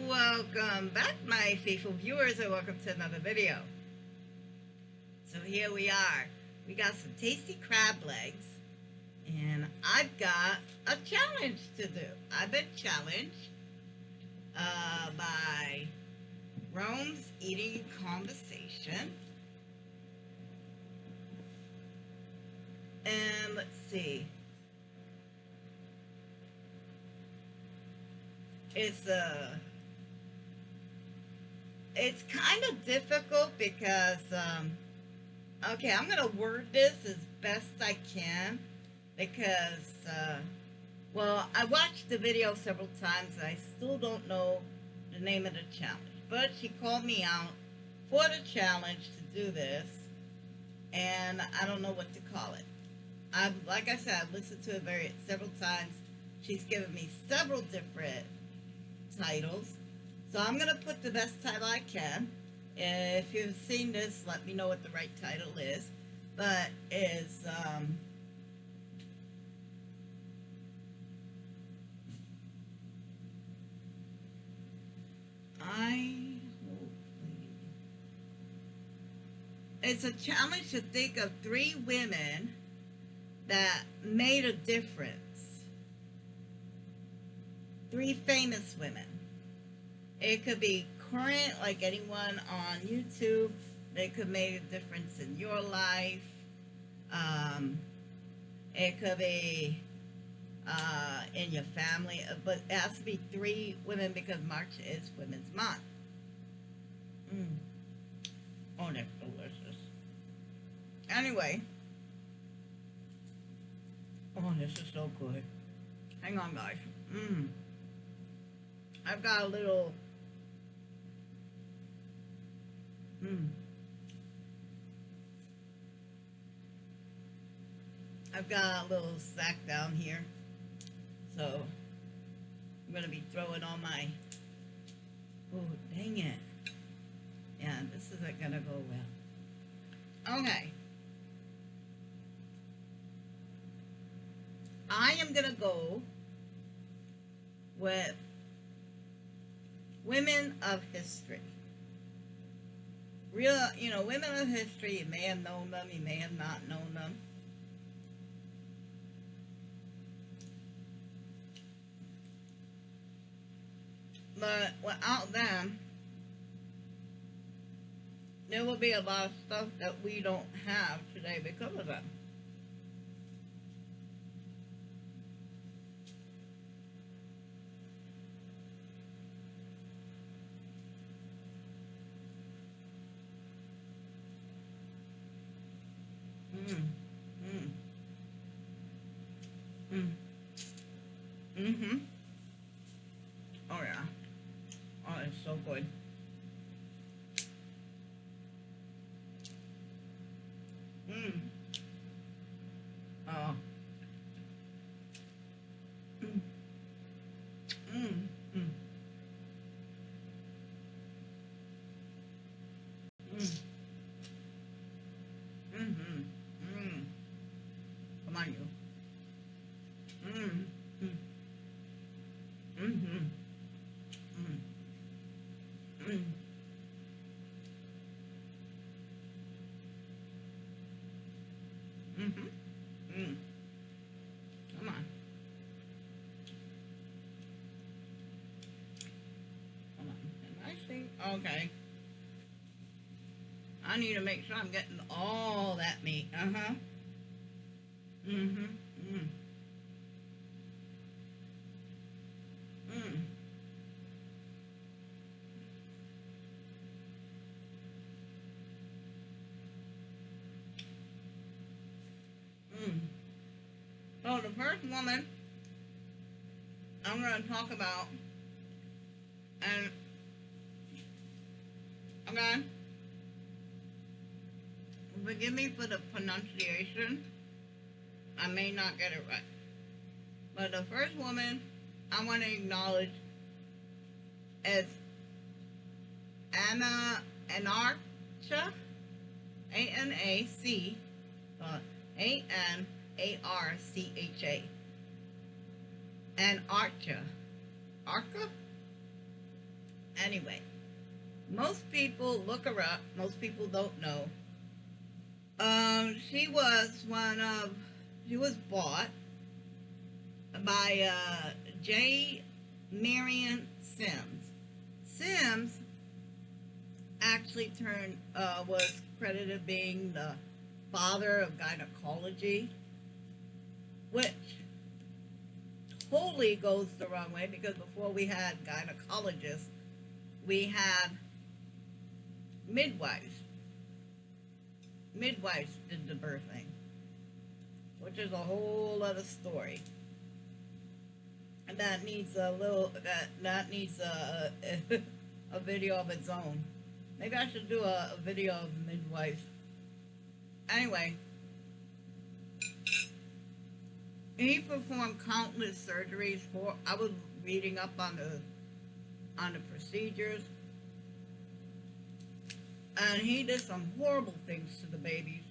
Welcome back, my faithful viewers, and welcome to another video. So here we are. We got some tasty crab legs, and I've got a challenge to do. I've been challenged by Rome's Eating Conversation. And let's see. It's kind of difficult because okay, I'm gonna word this as best I can because well, I watched the video several times and I still don't know the name of the challenge, but she called me out for the challenge to do this, and I don't know what to call it. Like I said, I've listened to it several times. She's given me several different titles, so I'm gonna put the best title I can. If you've seen this, let me know what the right title is. But is it's a challenge to think of 3 women that made a difference. 3 famous women. It could be current, like anyone on YouTube. They could make a difference in your life. It could be in your family, but it has to be 3 women because March is Women's Month. Oh, that's delicious. Anyway. Oh, this is so good. Hang on, guys. I've got a little I've got a little sack down here, so I'm gonna be throwing all my, oh dang it, yeah, this isn't gonna go well. Okay, I am gonna go with women of history. Real, women of history, you may have known them, you may have not known them. But without them, there will be a lot of stuff that we don't have today because of them. Oh yeah. Oh, it's so good. Oh. Come on, you. Come on. Come on. Am I seeing? Okay. I need to make sure I'm getting all that meat. So the first woman I'm going to talk about, and okay, forgive me for the pronunciation, I may not get it right, but the first woman I want to acknowledge is Anarcha, A-N-A-C, A-N-A-R-C-H-A, and Arca, Anyway, most people look her up. Most people don't know. She was one of. She was bought by J. Marion Sims. Sims actually was credited being the father of gynecology, which totally goes the wrong way because before we had gynecologists, we had midwives. Midwives did the birthing, which is a whole other story. And that needs that needs a video of its own. Maybe I should do a video of midwives. Anyway, he performed countless surgeries. I was reading up on the procedures, and he did some horrible things to the babies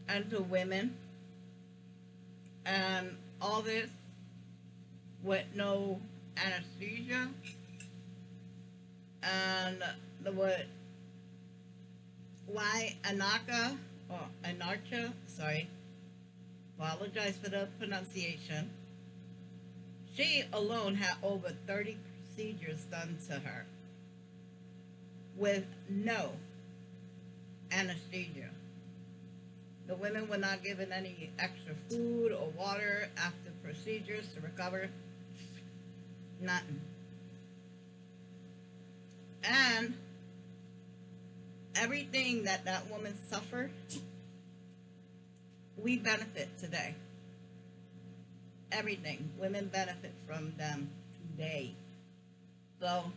and to women, and all this with no anesthesia, and the what why Anarcha, sorry, apologize for the pronunciation. She alone had over 30 procedures done to her with no anesthesia. The women were not given any extra food or water after procedures to recover. Nothing. And everything that woman suffered, we benefit today. Everything. Women benefit from them today. So,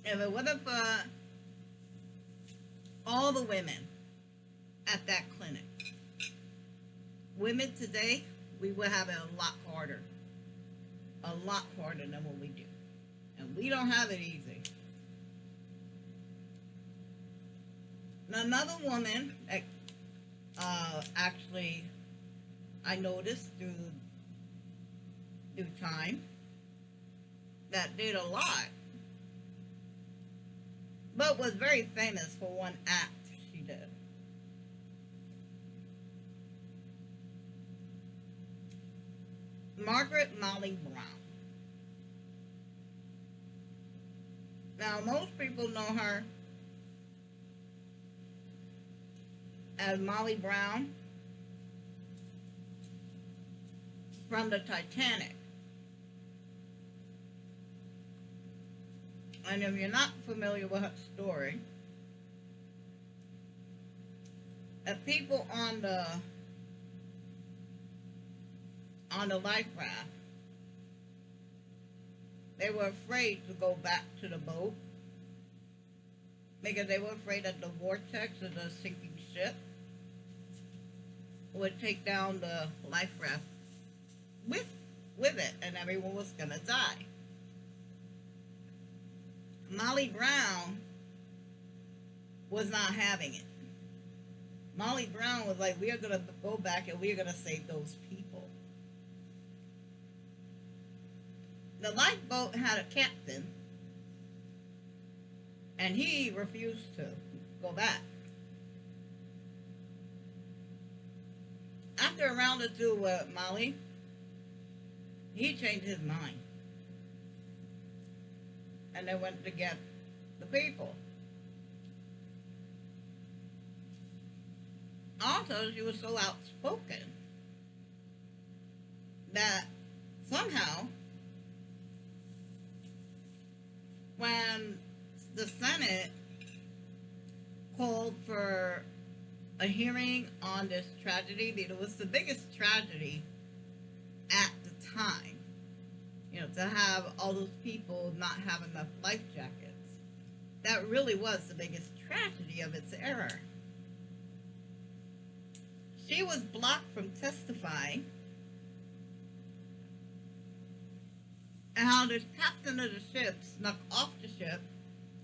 if it wasn't for all the women at that clinic, women today, we would have it a lot harder. A lot harder than what we do. And we don't have it easy. Now, another woman that actually I noticed through time that did a lot, but was very famous for one act she did. Margaret Molly Brown. Now, most people know her as Molly Brown from the Titanic. And if you're not familiar with her story, the people on the life raft, they were afraid to go back to the boat because they were afraid that the vortex of the sinking ship would take down the life raft with it, and everyone was gonna die. Molly Brown was not having it. Molly Brown was like, we are gonna go back and we are gonna save those people. The lifeboat had a captain, and he refused to go back. After a round or two with Molly, he changed his mind. And they went to get the people. Also, she was so outspoken that somehow, when the Senate called for a hearing on this tragedy, because it was the biggest tragedy at the time, to have all those people not have enough life jackets. That really was the biggest tragedy of its era. She was blocked from testifying, and how the captain of the ship snuck off the ship,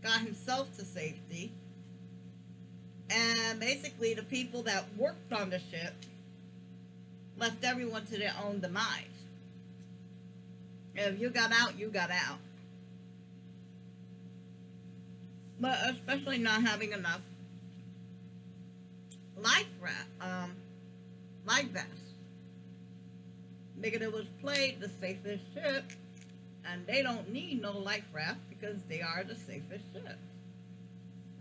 got himself to safety, and basically the people that worked on the ship left everyone to their own demise. If you got out, you got out. But especially not having enough life life vests. Because it was played the safest ship, and they don't need no life raft because they are the safest ship.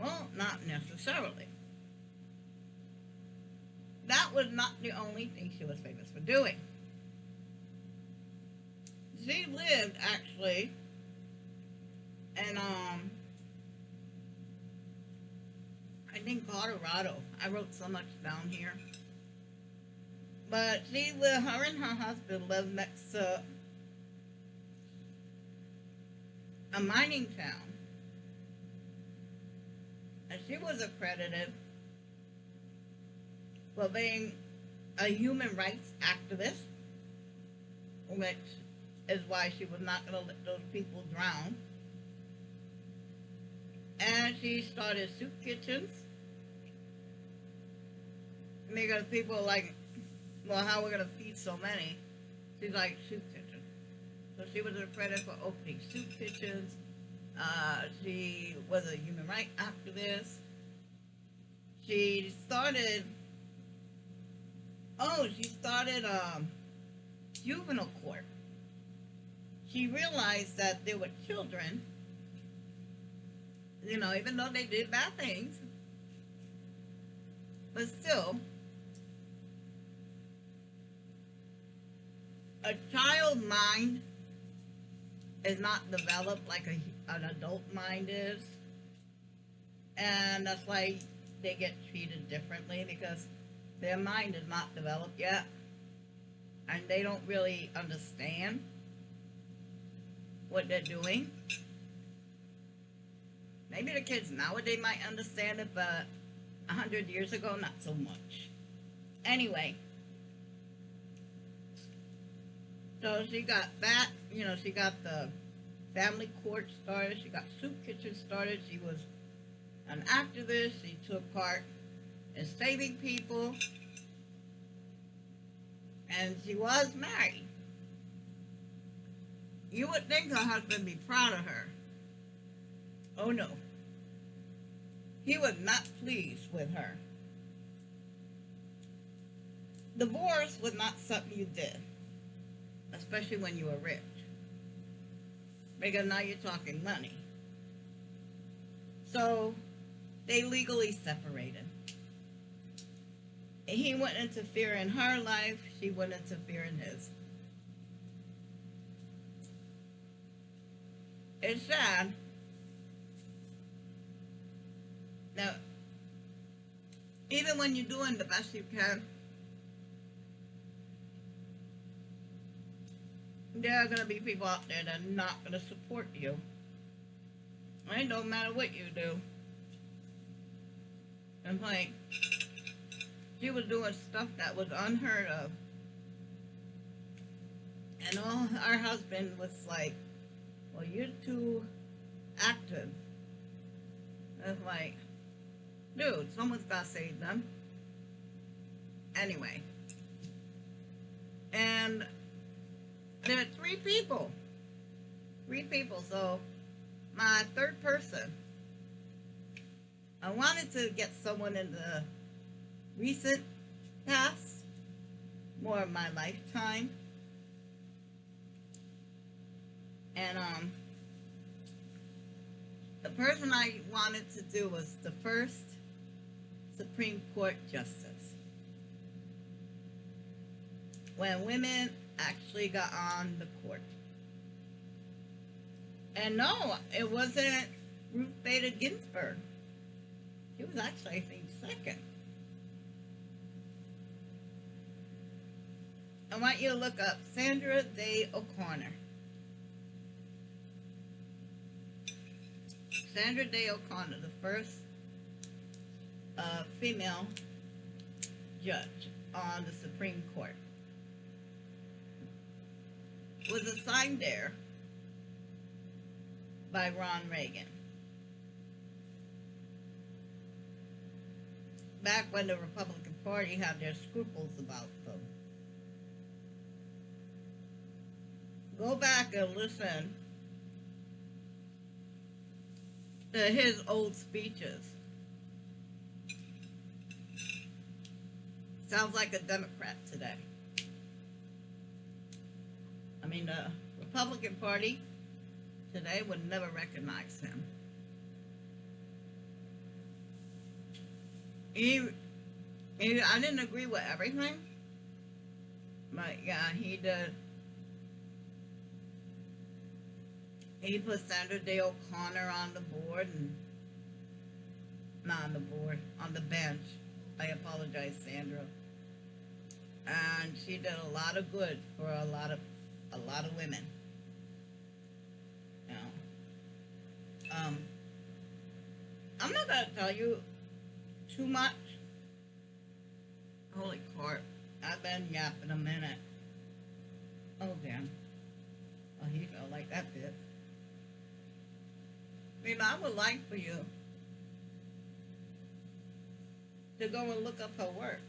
Well, not necessarily. That was not the only thing she was famous for doing. She lived actually in I think Colorado. I wrote so much down here. But her and her husband lived next to a mining town. And she was accredited for being a human rights activist, which is why she was not going to let those people drown. And she started soup kitchens. Because people are like, well, how are we going to feed so many? She's like, soup kitchen. So she was accredited for opening soup kitchens. She was a human rights activist. She started juvenile court. She realized that there were children, even though they did bad things, but still, a child mind is not developed like an adult mind is, and that's why they get treated differently, because their mind is not developed yet, and they don't really understand what they're doing. Maybe the kids nowadays might understand it, but 100 years ago, not so much. Anyway, so she got that, she got the family court started, she got soup kitchen started, she was an activist, she took part in saving people, and she was married. You would think her husband would be proud of her. Oh no. He was not pleased with her. Divorce was not something you did, especially when you were rich, because now you're talking money. So they legally separated. He wouldn't interfere in her life, she wouldn't interfere in his. It's sad. Now, even when you're doing the best you can, there are going to be people out there that are not going to support you. It don't matter what you do. And like, she was doing stuff that was unheard of. And all her husband was like, well, you're too active. It's like, dude, someone's got to save them. Anyway. And there are three people. So my third person, I wanted to get someone in the recent past, more of my lifetime. And the person I wanted to do was the first Supreme Court justice, when women actually got on the court. And no, it wasn't Ruth Bader Ginsburg. She was actually, I think, second. I want you to look up Sandra Day O'Connor. Sandra Day O'Connor, the first female judge on the Supreme Court, was assigned there by Ron Reagan. Back when the Republican Party had their scruples about them. go back and listen to his old speeches. Sounds like a Democrat today. I mean, the Republican Party today would never recognize him. I didn't agree with everything, but yeah, he did. He put Sandra Day O'Connor on the board, and not on the board, on the bench. I apologize, Sandra. And she did a lot of good for a lot of women. You know, I'm not gonna tell you too much. Holy crap! I've been yapping a minute. Oh damn! Oh, he don't like that bit. I mean, I would like for you to go and look up her works.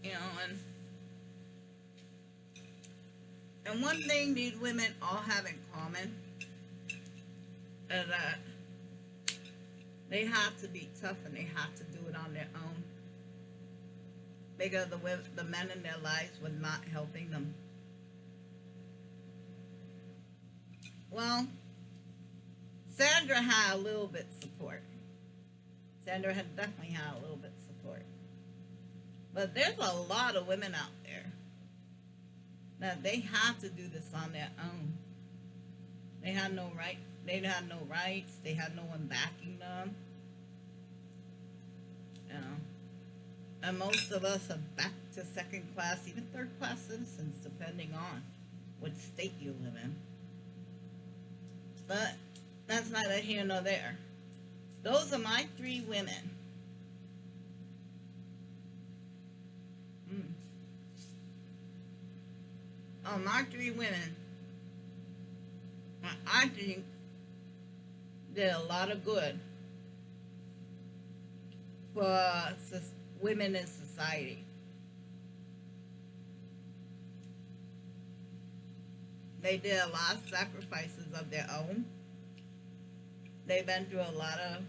You know, and one thing these women all have in common is that they have to be tough and they have to do it on their own because the men in their lives were not helping them. Well, Sandra had a little bit support. Sandra had definitely had a little bit support. But there's a lot of women out there that they have to do this on their own. They had no right. They had no rights. They had no one backing them. You know, and most of us are back to second class, even third class citizens, depending on what state you live in. But that's neither here nor there. Those are my three women. Oh, my three women, I think, did a lot of good for women in society. They did a lot of sacrifices of their own. They've been through a lot of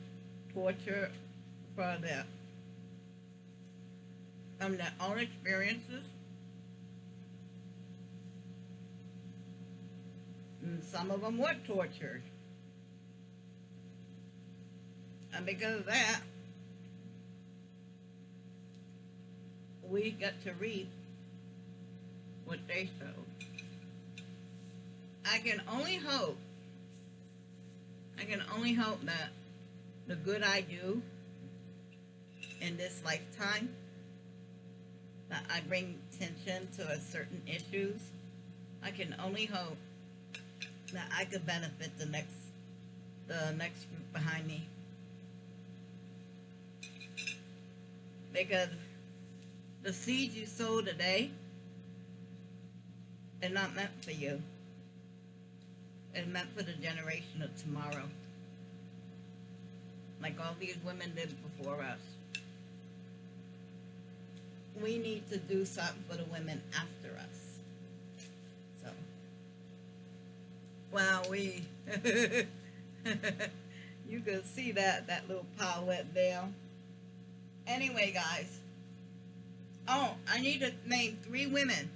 torture from their own experiences. And some of them were tortured. And because of that, we get to reap what they sowed. I can only hope that the good I do in this lifetime, that I bring attention to a certain issues, I can only hope that I could benefit the next group behind me. Because the seeds you sow today are not meant for you. It's meant for the generation of tomorrow. Like all these women did before us. We need to do something for the women after us. So, well, you could see that little pirouette there. Anyway, guys. Oh, I need to name three women.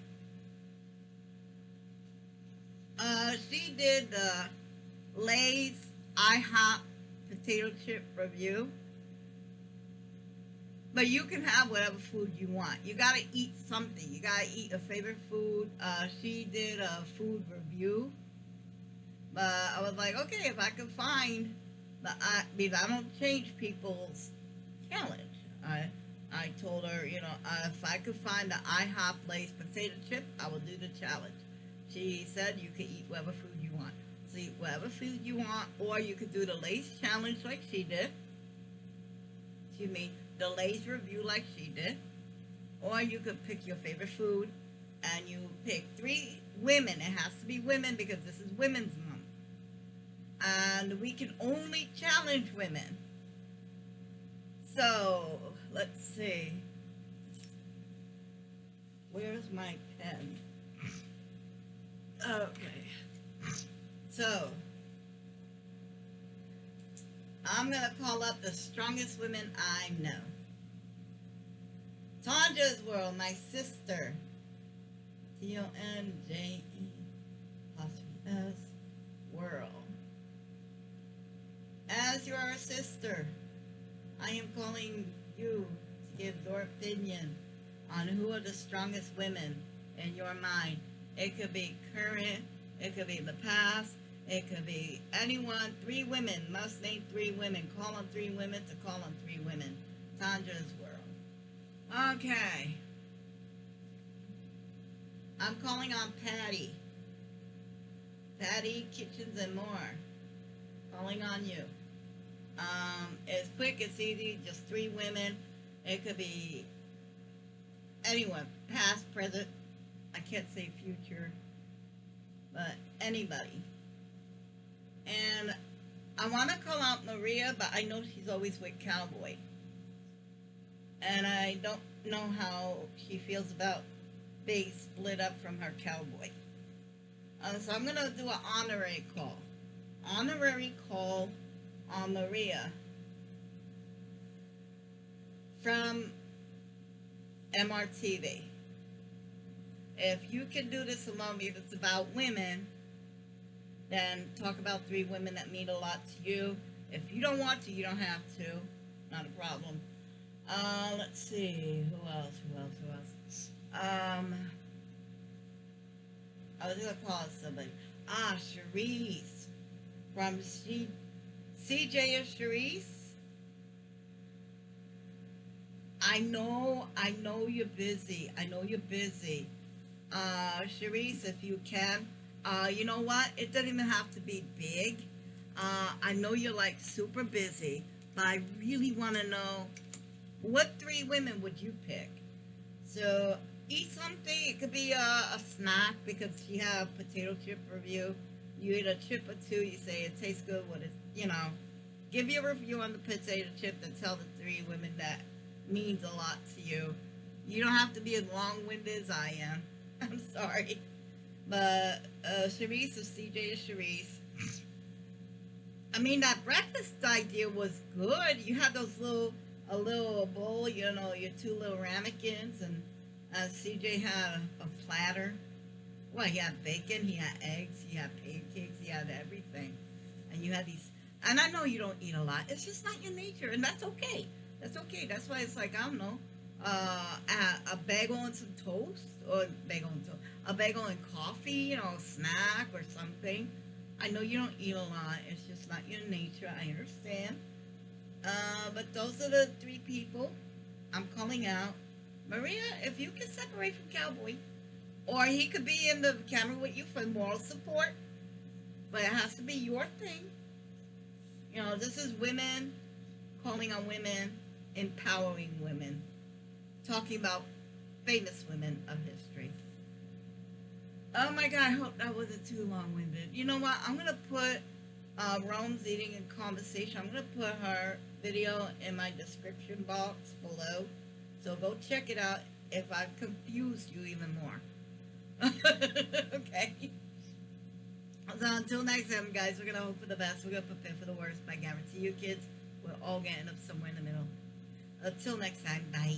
She did the Lay's IHOP potato chip review. But you can have whatever food you want. You gotta eat something. You gotta eat a favorite food. She did a food review. But I was like, okay, if I could find because I don't change people's challenge. I told her, you know, if I could find the IHOP Lay's potato chip, I will do the challenge. She said you could eat whatever food you want. So eat whatever food you want, or you could do the Lay's challenge like she did. Excuse me, the Lay's review like she did. Or you could pick your favorite food, and you pick three women. It has to be women because this is Women's Month. And we can only challenge women. So, let's see. Where's my pen? Okay. So, I'm going to call up the strongest women I know. Tandra's World, my sister. Tonje apostrophe S World. As your sister, I am calling you to give your opinion on who are the strongest women in your mind. It could be current, it could be the past, it could be anyone. 3 women, must name 3 women. Call on 3 women to call on 3 women. Tandra's World. Okay. I'm calling on Patty. Patty Kitchens and More. Calling on you. It's quick, it's easy, just 3 women. It could be anyone, past, present, I can't say future, but anybody. And I want to call out Maria, but I know she's always with Cowboy. And I don't know how she feels about being split up from her Cowboy. So I'm going to do an honorary call. Honorary call on Maria from MRTV. If you can do this alone, if it's about women, then talk about 3 women that mean a lot to you. If you don't want to, you don't have to. Not a problem. Let's see. Who else? I was going to call somebody. Cherise. From CJ or Cherise. I know you're busy. Cherise, if you can, you know what? It doesn't even have to be big. I know you're like super busy, but I really want to know what 3 women would you pick? So eat something. It could be a snack because you have potato chip review. You eat a chip or 2. You say it tastes good. What it, give your review on the potato chip and tell the 3 women that means a lot to you. You don't have to be as long-winded as I am. I'm sorry. But Cherise of CJ is Cherise. I mean, that breakfast idea was good. You had those a little bowl, your 2 little ramekins, and CJ had a platter. Well, he had bacon, he had eggs, he had pancakes, he had everything. And you had these, and I know you don't eat a lot. It's just not your nature, and that's okay. That's okay. That's why it's like, I don't know, a bagel and some toast, or a bagel and coffee, a snack or something. I know you don't eat a lot. It's just not your nature. I understand. But those are the 3 people I'm calling out. Maria, if you can separate from Cowboy, or he could be in the camera with you for moral support, but it has to be your thing. This is women calling on women, empowering women, talking about famous women of history. Oh my God, I hope that wasn't too long-winded. You know what? I'm going to put Rome's Eating and Conversation. I'm going to put her video in my description box below. So go check it out if I've confused you even more. Okay? So until next time, guys, we're going to hope for the best. We're going to prepare for the worst. But I guarantee you, kids, we're all getting up somewhere in the middle. Until next time, bye.